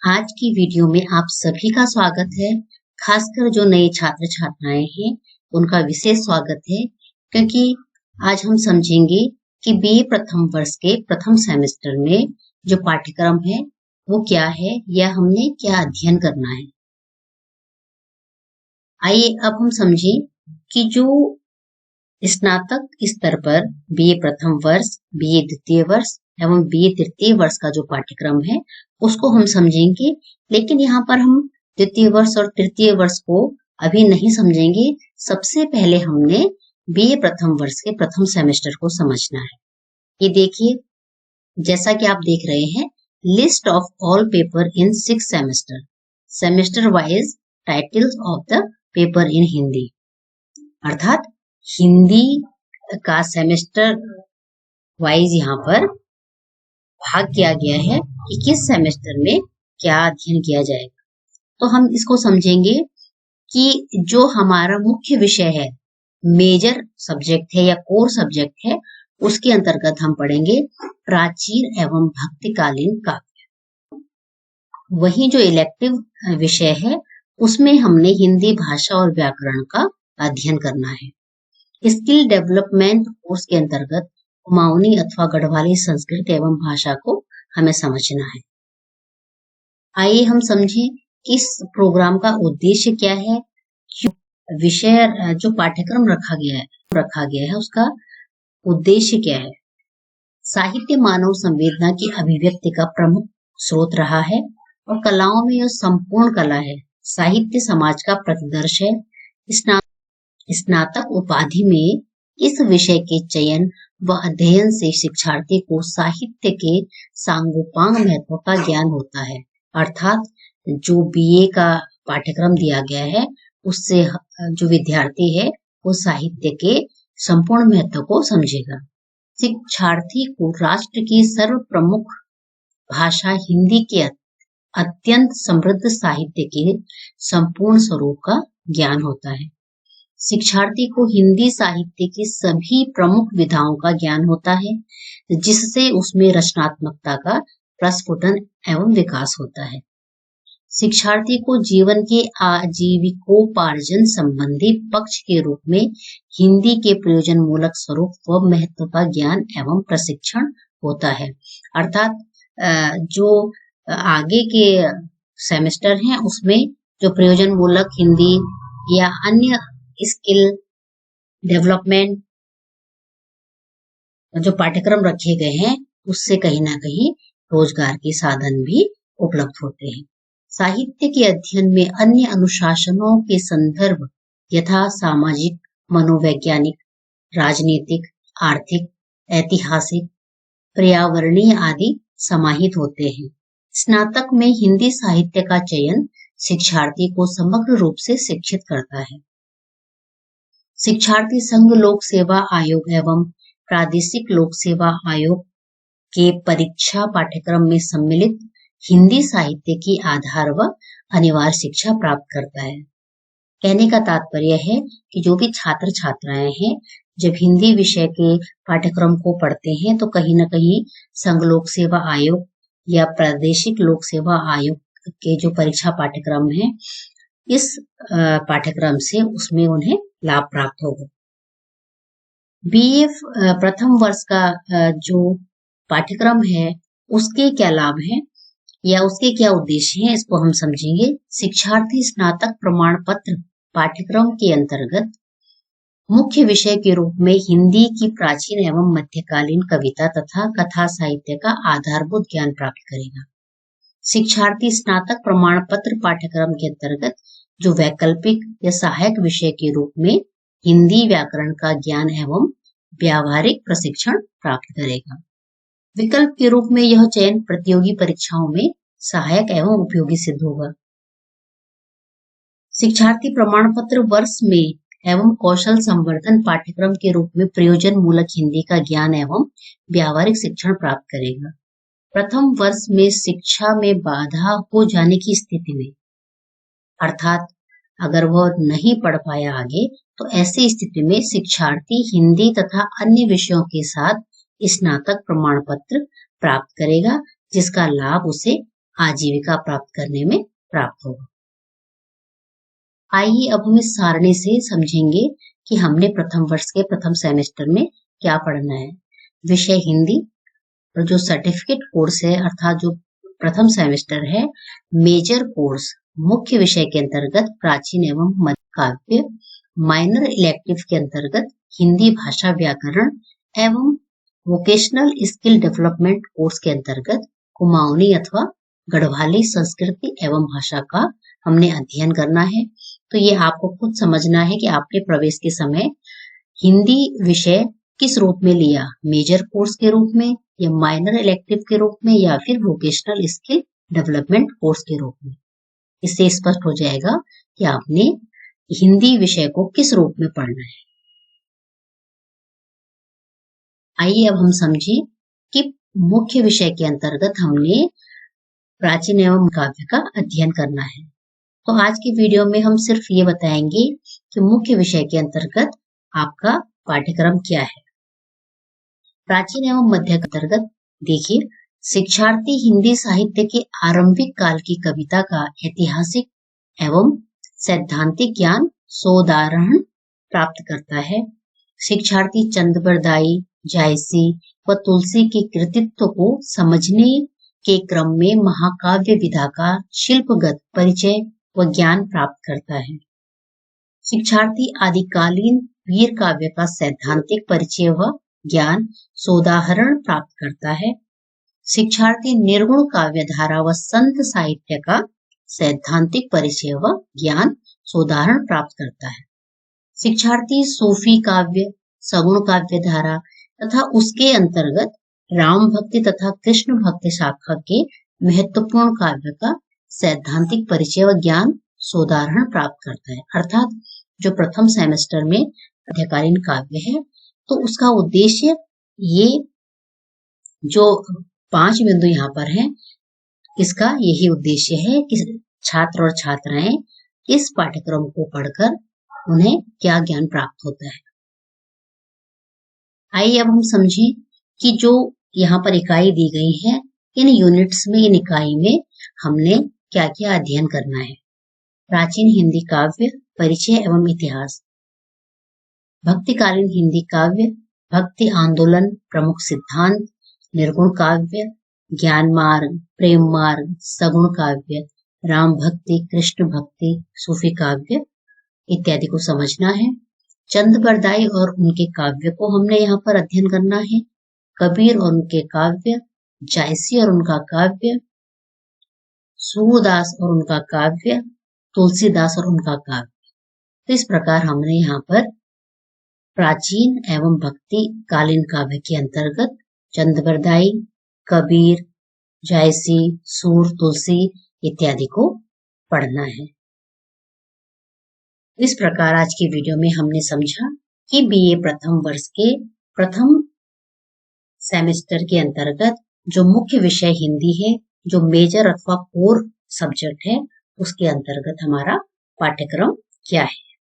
आज की वीडियो में आप सभी का स्वागत है। खासकर जो नए छात्र छात्राएं हैं उनका विशेष स्वागत है, क्योंकि आज हम समझेंगे कि बीए प्रथम वर्ष के प्रथम सेमेस्टर में जो पाठ्यक्रम है वो क्या है या हमने क्या अध्ययन करना है। आइए अब हम समझें कि जो स्नातक स्तर पर बीए प्रथम वर्ष, बीए द्वितीय वर्ष एवं बीए तृतीय वर्ष का जो पाठ्यक्रम है उसको हम समझेंगे। लेकिन यहाँ पर हम द्वितीय वर्ष और तृतीय वर्ष को अभी नहीं समझेंगे। सबसे पहले हमने बीए प्रथम वर्ष के प्रथम सेमेस्टर को समझना है। ये देखिए, जैसा कि आप देख रहे हैं, list of all paper in 6 semester, semester wise titles of the paper in Hindi, अर्थात हिंदी का सेमेस्टर वाइज यहाँ पर भाग किया गया है कि किस सेमेस्टर में क्या अध्ययन किया जाएगा। तो हम इसको समझेंगे कि जो हमारा मुख्य विषय है, मेजर सब्जेक्ट है या कोर सब्जेक्ट है, उसके अंतर्गत हम पढ़ेंगे प्राचीन एवं भक्तिकालीन काव्य। वहीं जो इलेक्टिव विषय है उसमें हमने हिंदी भाषा और व्याकरण का अध्ययन करना है। स्किल डेवलपमेंट कोर्स के अंतर्गत कुमाऊनी अथवा गढ़वाली संस्कृत एवं भाषा को हमें समझना है। आइए हम समझें कि इस प्रोग्राम का उद्देश्य क्या है, विषय जो पाठ्यक्रम रखा गया है उसका उद्देश्य क्या है। साहित्य मानव संवेदना की अभिव्यक्ति का प्रमुख स्रोत रहा है और कलाओं में यह संपूर्ण कला है। साहित्य समाज का प्रतिदर्श है। स्नातक उपाधि में इस विषय के चयन व अध्ययन से शिक्षार्थी को साहित्य के सांगोपांग महत्व का ज्ञान होता है। अर्थात जो बीए का पाठ्यक्रम दिया गया है उससे जो विद्यार्थी है वो साहित्य के संपूर्ण महत्व को समझेगा। शिक्षार्थी को राष्ट्र की सर्व प्रमुख भाषा हिंदी के अत्यंत समृद्ध साहित्य के संपूर्ण स्वरूप का ज्ञान होता है। शिक्षार्थी को हिंदी साहित्य की सभी प्रमुख विधाओं का ज्ञान होता है, जिससे उसमें रचनात्मकता का प्रस्फुटन एवं विकास होता है। शिक्षार्थी को जीवन के आजीविकोपार्जन संबंधी पक्ष के रूप में हिंदी के प्रयोजन मूलक स्वरूप व महत्व का ज्ञान एवं प्रशिक्षण होता है। अर्थात जो आगे के सेमेस्टर हैं उसमें जो प्रयोजन मूलक हिंदी या अन्य स्किल डेवलपमेंट जो पाठ्यक्रम रखे गए हैं उससे कहीं ना कहीं रोजगार के साधन भी उपलब्ध होते हैं। साहित्य के अध्ययन में अन्य अनुशासनों के संदर्भ यथा सामाजिक, मनोवैज्ञानिक, राजनीतिक, आर्थिक, ऐतिहासिक, पर्यावरणीय आदि समाहित होते हैं। स्नातक में हिंदी साहित्य का चयन शिक्षार्थी को समग्र रूप से शिक्षित करता है। शिक्षार्थी संघ लोक सेवा आयोग एवं प्रादेशिक लोक सेवा आयोग के परीक्षा पाठ्यक्रम में सम्मिलित हिंदी साहित्य की आधार व अनिवार्य शिक्षा प्राप्त करता है। कहने का तात्पर्य है कि जो भी छात्र छात्राएं हैं जब हिंदी विषय के पाठ्यक्रम को पढ़ते हैं तो कहीं न कहीं संघ लोक सेवा आयोग या प्रादेशिक लोक सेवा आयोग के जो परीक्षा पाठ्यक्रम है इस पाठ्यक्रम से उसमें उन्हें लाभ प्राप्त होगा। बीए प्रथम वर्ष का जो पाठ्यक्रम है उसके क्या लाभ हैं या उसके क्या उद्देश्य हैं, इसको हम समझेंगे। शिक्षार्थी स्नातक प्रमाण पत्र पाठ्यक्रम के अंतर्गत मुख्य विषय के रूप में हिंदी की प्राचीन एवं मध्यकालीन कविता तथा कथा साहित्य का आधारभूत ज्ञान प्राप्त करेगा। शिक्षार्थी स्नातक प्रमाण पत्र पाठ्यक्रम के अंतर्गत जो वैकल्पिक या सहायक विषय के रूप में हिंदी व्याकरण का ज्ञान एवं व्यावहारिक प्रशिक्षण प्राप्त करेगा। विकल्प के रूप में यह चयन प्रतियोगी परीक्षाओं में सहायक एवं उपयोगी सिद्ध होगा। शिक्षार्थी प्रमाण पत्र वर्ष में एवं कौशल संवर्धन पाठ्यक्रम के रूप में प्रयोजन मूलक हिंदी का ज्ञान एवं व्यावहारिक शिक्षण प्राप्त करेगा। प्रथम वर्ष में शिक्षा में बाधा हो जाने की स्थिति में, अर्थात अगर वह नहीं पढ़ पाया आगे, तो ऐसी स्थिति में शिक्षार्थी हिंदी तथा अन्य विषयों के साथ स्नातक प्रमाण पत्र प्राप्त करेगा, जिसका लाभ उसे आजीविका प्राप्त करने में प्राप्त होगा। आइए अब हम इस सारणी से समझेंगे कि हमने प्रथम वर्ष के प्रथम सेमेस्टर में क्या पढ़ना है। विषय हिंदी और जो सर्टिफिकेट कोर्स है अर्थात जो प्रथम सेमेस्टर है, मेजर कोर्स मुख्य विषय के अंतर्गत प्राचीन एवं मध्य काव्य, माइनर इलेक्टिव के अंतर्गत हिंदी भाषा व्याकरण एवं वोकेशनल स्किल डेवलपमेंट कोर्स के अंतर्गत कुमाऊनी अथवा गढ़वाली संस्कृति एवं भाषा का हमने अध्ययन करना है। तो ये आपको खुद समझना है कि आपने प्रवेश के समय हिंदी विषय किस रूप में लिया, मेजर कोर्स के रूप में या माइनर इलेक्टिव के रूप में या फिर वोकेशनल स्किल डेवलपमेंट कोर्स के रूप में। इससे स्पष्ट हो जाएगा कि आपने हिंदी विषय को किस रूप में पढ़ना है। आइए अब हम समझें कि मुख्य विषय के अंतर्गत हमने प्राचीन एवं काव्य का अध्ययन करना है। तो आज की वीडियो में हम सिर्फ ये बताएंगे कि मुख्य विषय के अंतर्गत आपका पाठ्यक्रम क्या है। प्राचीन एवं मध्य के अंतर्गत देखिए, शिक्षार्थी हिंदी साहित्य के आरंभिक काल की कविता का ऐतिहासिक एवं सैद्धांतिक ज्ञान सोदाहरण प्राप्त करता है। शिक्षार्थी चंद-बरदाई, जायसी व तुलसी के कृतित्व को समझने के क्रम में महाकाव्य विधा का शिल्पगत परिचय व ज्ञान प्राप्त करता है। शिक्षार्थी आदिकालीन वीर काव्य का सैद्धांतिक परिचय व ज्ञान सोदाहरण प्राप्त करता है। शिक्षार्थी निर्गुण काव्य धारा व संत साहित्य का सैद्धांतिक परिचय व ज्ञान सोदाहरण प्राप्त करता है। शिक्षार्थी सूफी काव्य, सगुण काव्य धारा तथा उसके अंतर्गत राम भक्ति तथा कृष्ण भक्ति शाखा के महत्वपूर्ण काव्य का सैद्धांतिक परिचय व ज्ञान सोदाहरण प्राप्त करता है। अर्थात जो प्रथम सेमेस्टर में मध्यकालीन काव्य है, तो उसका उद्देश्य ये जो 5 बिंदु यहाँ पर हैं, इसका यही उद्देश्य है कि छात्र और छात्राएं इस पाठ्यक्रम को पढ़कर उन्हें क्या ज्ञान प्राप्त होता है। आइए अब हम समझें कि जो यहाँ पर इकाई दी गई है, इन यूनिट्स में, इन इकाई में हमने क्या क्या अध्ययन करना है। प्राचीन हिंदी काव्य, परिचय एवं इतिहास। भक्तिकालीन हिंदी काव्य, भक्ति आंदोलन, प्रमुख सिद्धांत, निर्गुण काव्य, ज्ञान मार्ग, प्रेम मार्ग, सगुण काव्य, राम भक्ति, कृष्ण भक्ति, सूफी काव्य इत्यादि को समझना है। चंद-बरदाई और उनके काव्य को हमने यहाँ पर अध्ययन करना है। कबीर और उनके काव्य, जायसी और उनका काव्य, सूरदास और उनका काव्य, तुलसीदास और उनका काव्य। तो इस प्रकार हमने यहाँ पर प्राचीन एवं भक्ति कालीन काव्य के अंतर्गत चंद-बरदाई, कबीर, जायसी, सूर, तुलसी इत्यादि को पढ़ना है। इस प्रकार आज की वीडियो में हमने समझा कि बीए प्रथम वर्ष के प्रथम सेमेस्टर के अंतर्गत जो मुख्य विषय हिंदी है, जो मेजर अथवा कोर सब्जेक्ट है, उसके अंतर्गत हमारा पाठ्यक्रम क्या है।